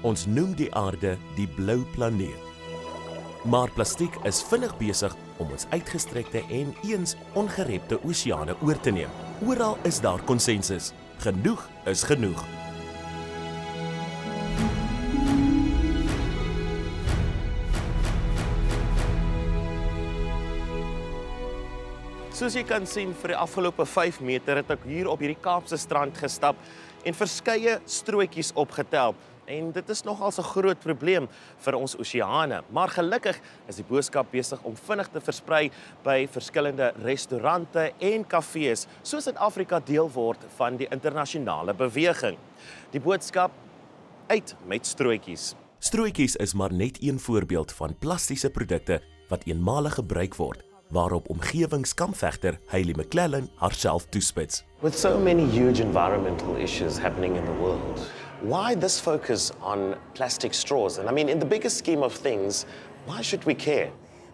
Ons noem die aarde die blou planeet. Maar plastiek is vinnig besig om ons uitgestrekte en eens ongerepte oseane oor te neem. Oral is daar konsensus. Genoeg is genoeg. Soos jy kan sien, vir die afgelope 5 meter het ek hier op hierdie Kaapse strand gestap en verskeie strootjies opgetel. En dit is nogals 'n groot probleem vir ons oseane. Maar gelukkig is die boodskap besig om vinnig te versprei by verskillende restaurante en kafees, soos Suid-Afrika deel word van die internasionale beweging. Die boodskap: uit met strootjies. Strootjies is maar net een voorbeeld van plastiese produkte wat eenmalig gebruik word, waarop omgewingskampvegter Hayley McClellan haarself toespits. With so many huge environmental issues happening in the world, why this focus on plastic straws? And I mean, in the bigger scheme of things, why should we care?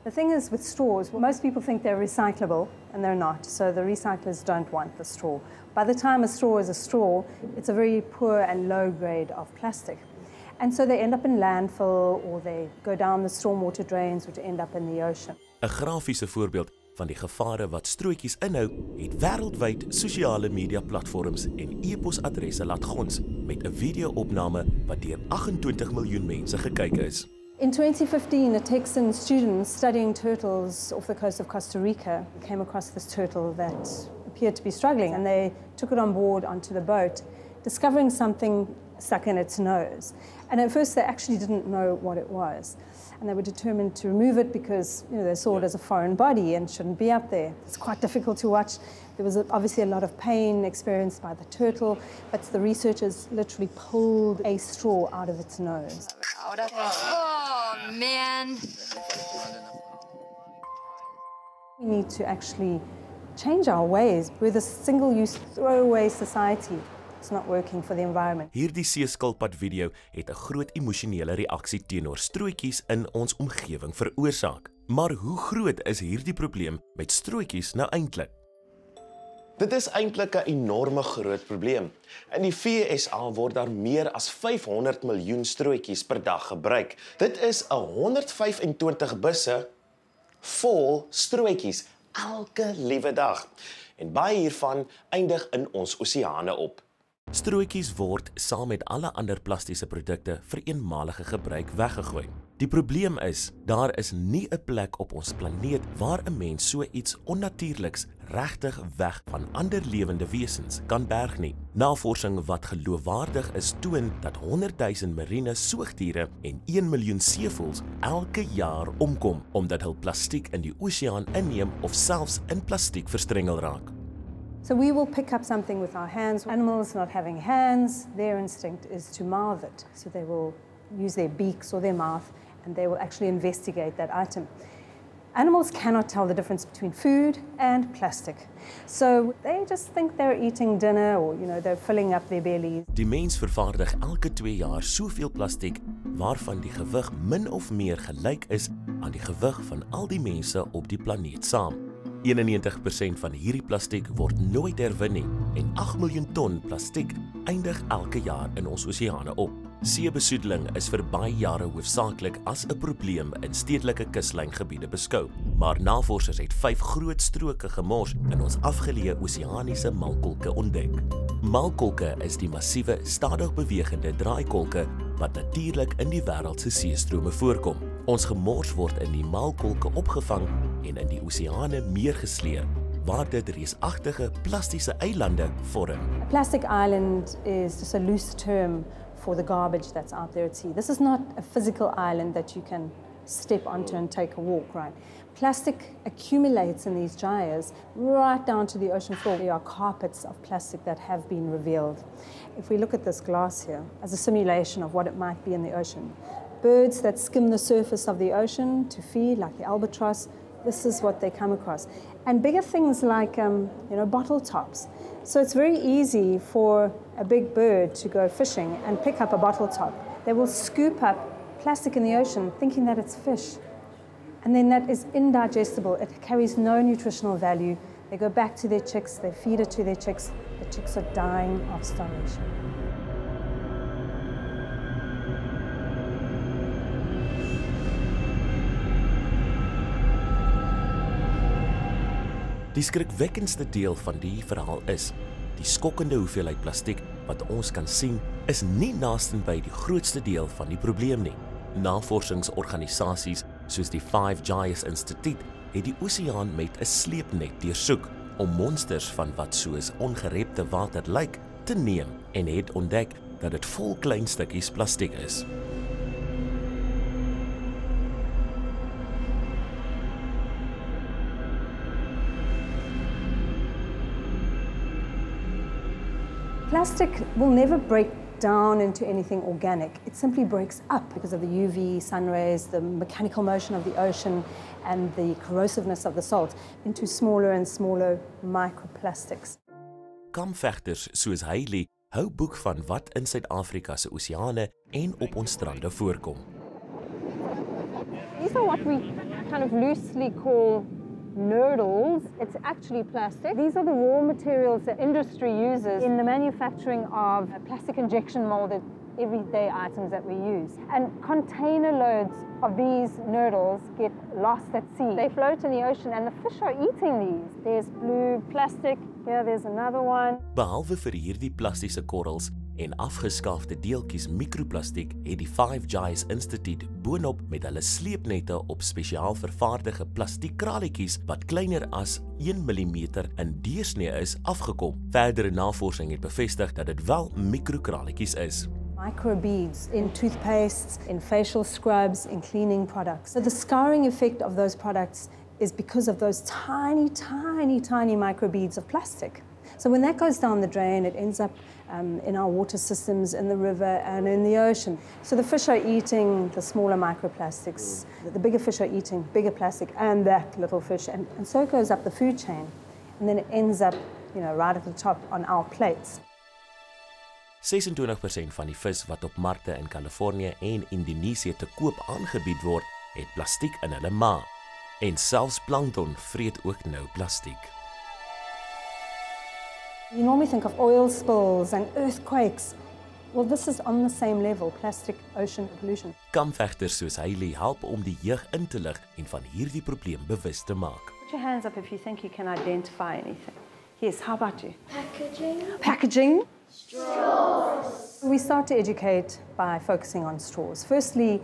The thing is with straws, most people think they're recyclable, and they're not. So the recyclers don't want the straw. By the time a straw is a straw, it's a very poor and low grade of plastic. And so they end up in landfill, or they go down the stormwater drains, which end up in the ocean. 'n grafiese voorbeeld van die gevare wat strootjies inhou, het wêreldwyd sosiale media platforms en e-posadresse laat gons met 'n video-opname wat deur 28 miljoen mense gekyk is. In 2015, a Texan student studying turtles off the coast of Costa Rica came across this turtle that appeared to be struggling, and they took it on board onto the boat, discovering something stuck in its nose. And at first they actually didn't know what it was. And they were determined to remove it because they saw it as a foreign body and shouldn't be up there. It's quite difficult to watch. There was obviously a lot of pain experienced by the turtle, but the researchers literally pulled a straw out of its nose. Oh, man. We need to actually change our ways. We're the single-use, throwaway society. It's not working for the environment. Hierdie seeskilpad video het 'n groot emosionele reaksie teenoor strootjies in ons omgewing veroorsaak. Maar hoe groot is hierdie probleem met strootjies nou eintlik? Dit is eintlik 'n enorme groot probleem. In die VSA word daar meer as 500 miljoen strootjies per dag gebruik. Dit is 125 busse vol strootjies elke liewe dag. En baie hiervan eindig in ons oseane op. Strootjies word saam met alle ander plastiese produkte vir eenmalige gebruik weggegooi. Die probleem is, daar is nie 'n plek op ons planeet waar 'n mens so iets onnatuurliks regtig weg van ander lewende wesens kan berg nie. Navorsing wat geloofwaardig is toon dat 100,000 marine soogdiere en 1 miljoen seevoëls elke jaar omkom omdat hul plastiek in die oseaan inneem of selfs in plastiek verstrengel raak. So we will pick up something with our hands. Animals not having hands, their instinct is to mouth it. So they will use their beaks or their mouth, and they will actually investigate that item. Animals cannot tell the difference between food and plastic. So they just think they're eating dinner, or they're filling up their bellies. Die mens vervaardig elke 2 jaar soveel plastiek waarvan die gewig min of meer gelyk is aan die gewig van al die mense op die planeet saam. 91% van hierdie plastiek word nooit herwin nie en 8 miljoen ton plastiek eindig elke jaar in ons oseane op. Seebesoedeling is vir baie jare hoofsaaklik as 'n probleem in stedelike kuslyngebiede beskou, maar navorsers het 5 groot stroke gemors in ons afgeleë oseaniese malkolke ontdek. Malkolke is die massiewe, stadig bewegende draaikolke wat natuurlik in die wêreld se seestrome voorkom. Ons gemors word in die malkolke opgevang en in die oseane meergesleep, waar dit reusagtige plastiese eilande vorm. A plastic island is just a loose term for the garbage that's out there at sea. This is not a physical island that you can step onto and take a walk, right? Plastic accumulates in these gyres right down to the ocean floor. There are carpets of plastic that have been revealed. If we look at this glass here as a simulation of what it might be in the ocean, birds that skim the surface of the ocean to feed, like the albatross, this is what they come across. And bigger things like, bottle tops. So it's very easy for a big bird to go fishing and pick up a bottle top. They will scoop up plastic in the ocean thinking that it's fish. And then that is indigestible. It carries no nutritional value. They go back to their chicks, they feed it to their chicks. The chicks are dying of starvation. Die skrikwekkendste deel van die verhaal is, die skokkende hoeveelheid plastiek wat ons kan sien, is nie naastenby die grootste deel van die probleem nie. Navorsingsorganisasies soos die Five Gyres Instituut het die oseaan met 'n sleepnet deursoek om monsters van wat soos ongerepte water lyk te neem en het ontdek dat dit vol klein stukkies plastiek is. Plastic will never break down into anything organic. It simply breaks up because of the UV, sun rays, the mechanical motion of the ocean, and the corrosiveness of the salt into smaller and smaller microplastics. Kamvegters soos Hailey hou boek van wat in Suid-Afrika se oseane en op ons strande voorkom. These are what we kind of loosely call nurdles. It's actually plastic. These are the raw materials that industry uses in the manufacturing of plastic injection molded everyday items that we use. And container loads of these nurdles get lost at sea. They float in the ocean and the fish are eating these. There's blue plastic, here there's another one. Behalwe vir hierdie plastiese korrels en afgeskaafde deeltjies mikroplastiek het die Five Gyres Instituut boonop met hulle sleepnette op spesiaal vervaardigde plastiekkralietjies wat kleiner as 1 mm in deursnee is afgekom. Verdere navorsing het bevestig dat dit wel mikrokralietjies is. Microbeads in toothpastes, in facial scrubs, in cleaning products. So the scouring effect of those products is because of those tiny, tiny, tiny microbeads of plastic. So when that goes down the drain, it ends up in our water systems, in the river and in the ocean. So the fish are eating the smaller microplastics. The bigger fish are eating bigger plastic and that little fish. And so it goes up the food chain. And then it ends up, right at the top on our plates. 26% van die vis wat op markte in Kalifornië en Indonesië te koop aangebied word, het plastiek in hulle maag. En selfs plankton vreet ook nou plastiek. You normally think of oil spills and earthquakes. Well, this is on the same level, plastic ocean pollution. Kamvegters soos Hailey help om die jeug in te lig en van hierdie probleem bewus te maak. Put your hands up if you think you can identify anything. Yes, how about you? Packaging. Packaging. Straws. We start to educate by focusing on straws. Firstly,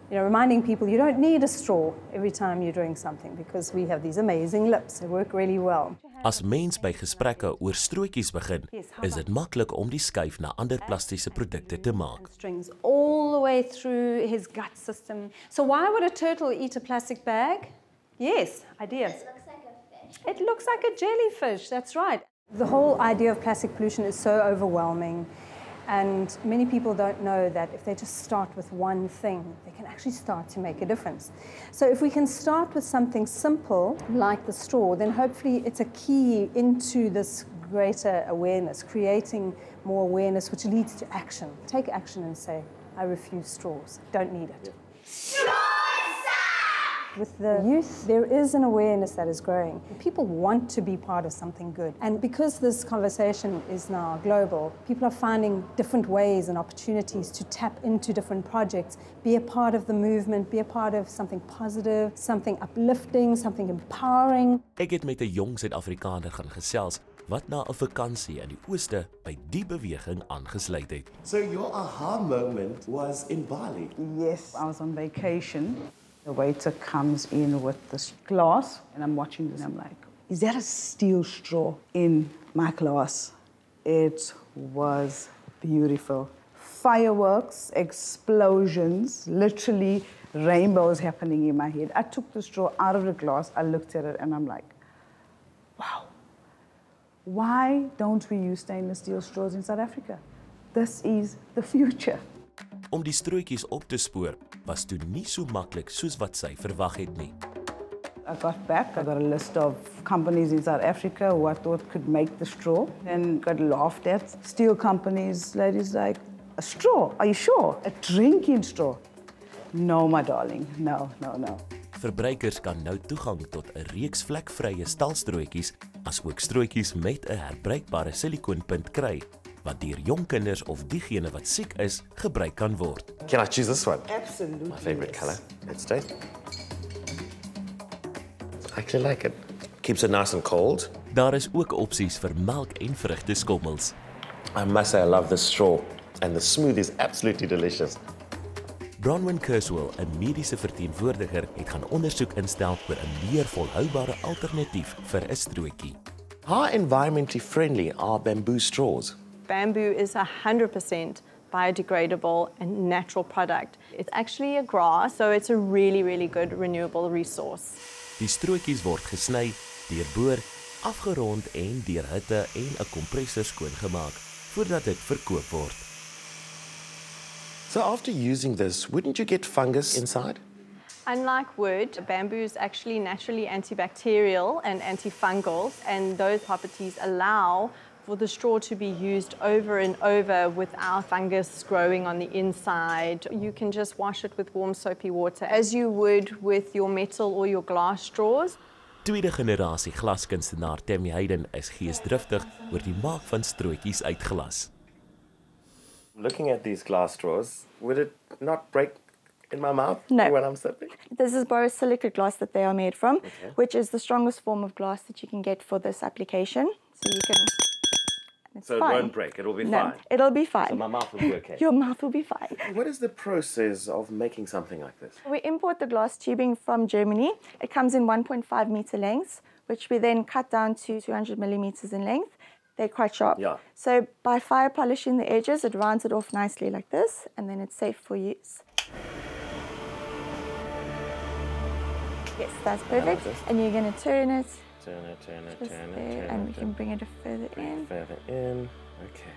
reminding people you don't need a straw every time you're doing something because we have these amazing lips. They work really well. As mens by gesprekke oor strootjies begin, is dit maklik om die skuif na ander plastiese produkte te maak. Strings all the way through his gut system. So why would a turtle eat a plastic bag? Yes, idea. It looks like a fish. It looks like a jellyfish, that's right. The whole idea of plastic pollution is so overwhelming, and many people don't know that if they just start with one thing, they can actually start to make a difference. So if we can start with something simple, like the straw, then hopefully it's a key into this greater awareness, creating more awareness, which leads to action. Take action and say, I refuse straws, don't need it. With the youth, there is an awareness that is growing. People want to be part of something good. And because this conversation is now global, people are finding different ways and opportunities to tap into different projects, be a part of the movement, be a part of something positive, something uplifting, something empowering. Ek het met 'n jong Suid-Afrikaner gaan gesels wat na 'n vakansie in die ooste by die beweging aangesluit het. So your aha moment was in Bali. Yes, I was on vacation. The waiter comes in with this glass, and I'm watching this, and I'm like, is that a steel straw in my glass? It was beautiful. Fireworks, explosions, literally rainbows happening in my head. I took the straw out of the glass, I looked at it, and I'm like, wow. Why don't we use stainless steel straws in South Africa? This is the future. Om die strootjies op te spoor was toe nie so maklik soos wat sy verwag het nie. I got back, I got a list of companies in South Africa who I thought could make the straw, and got laughed at. Steel companies, ladies like, a straw, are you sure? A drinking straw? No, my darling, no. Verbruikers kan nou toegang tot 'n reeks vlekvrye stalstrootjies, asook strootjies met 'n herbruikbare silikoonpunt kry, wat deur jong kinders of diegene wat siek is, gebruik kan word. Can I choose this one? Absolutely. My favorite yes. color. Let's taste. I actually like it. Keeps it nice and cold. Daar is ook opsies vir melk- en vrugteskommels. I must say I love the straw, and the smoothie is absolutely delicious. Bronwyn Kurzweil, 'n mediese verteenwoordiger, het gaan ondersoek instel oor 'n meer volhoubare alternatief vir 'n strootjie. How environmentally friendly are bamboo straws? Bamboo is 100% biodegradable and natural product. It's actually a grass, so it's a really good renewable resource. Die strootjies word gesny, deurboor, afgerond en deur hitte en 'n kompressor skoongemaak voordat dit verkoop word. So after using this, wouldn't you get fungus inside? Unlike wood, bamboo is actually naturally antibacterial and antifungal, and those properties allow for the straw to be used over and over without fungus growing on the inside. You can just wash it with warm soapy water, as you would with your metal or your glass straws. Tweede generasie glaskunstenaar Tammy Hayden is geesdriftig oor die maak van strootjies uit glas. Looking at these glass straws, would it not break in my mouth No. when I'm sipping? This is borosilicate glass that they are made from, which is the strongest form of glass that you can get for this application. So you can. It's So it fine. won't break, it'll be No, fine. it'll be fine. So my mouth will be okay. Your mouth will be fine. What is the process of making something like this? We import the glass tubing from Germany. It comes in 1.5 meter lengths, which we then cut down to 200 millimeters in length. They're quite sharp. Yeah. So by fire polishing the edges, it rounds it off nicely like this, and then it's safe for use. Yes, that's perfect. this. And you're going to turn it Turn it, turn it, just turn it, there, turn and we it, can bring it further in. further in. Okay.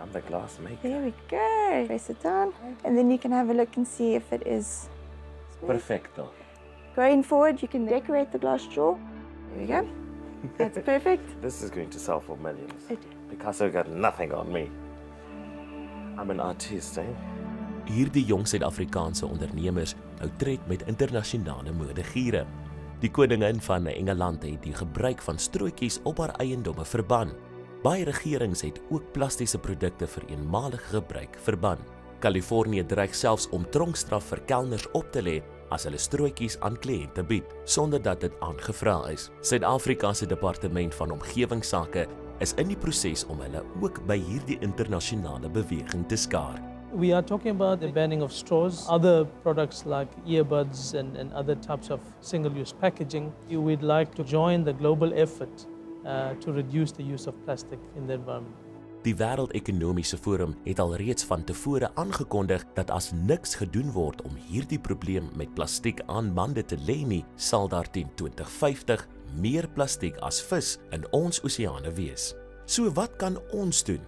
I'm the glass maker. There we go. Press it down, and then you can have a look and see if it is smooth. Perfecto. Going forward, you can decorate the glass straw. There we go. That's perfect. This is going to sell for millions. It- Picasso got nothing on me. I'm an artist, eh? Hierdie jong Suid-Afrikaanse ondernemers hou tred met internasionale modegiere. Die koningin van Engeland het die gebruik van strootjies op haar eiendomme verban. Baie regerings het ook plastiese produkte vir eenmalige gebruik verban. Kalifornië dreig selfs om tronkstraf vir kelners op te lê as hulle strootjies aan kliënte bied, sonder dat dit aangevra is. Suid-Afrika se departement van omgewingsake is in die proses om hulle ook by hierdie internasionale beweging te skaar. We are talking about the banning of straws, other products like earbuds and other types of single-use packaging. We'd like to join the global effort to reduce the use of plastic in the environment. Die Wêreldekonomiese Forum het al reeds van tevore aangekondig dat as niks gedoen word om hierdie probleem met plastiek aan bande te lê nie, sal daar teen 2050 meer plastiek as vis in ons oseane wees. So wat kan ons doen?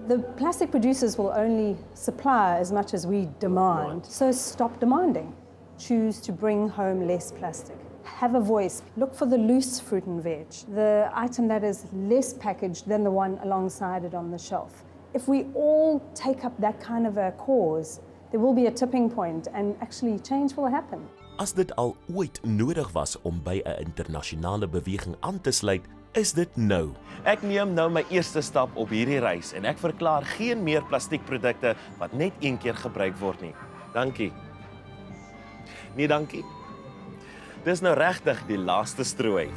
The plastic producers will only supply as much as we demand. So stop demanding. Choose to bring home less plastic. Have a voice. Look for the loose fruit and veg, the item that is less packaged than the one alongside it on the shelf. If we all take up that kind of a cause, there will be a tipping point and actually change will happen. As dit al ooit nodig was om by 'n internasionale beweging aan te sluit, is dit nou. Ek neem nou my eerste stap op hierdie reis en ek verklaar geen meer plastiekprodukte wat net een keer gebruik word nie. Dankie. Nee, dankie. Dis nou regtig die laaste strooi.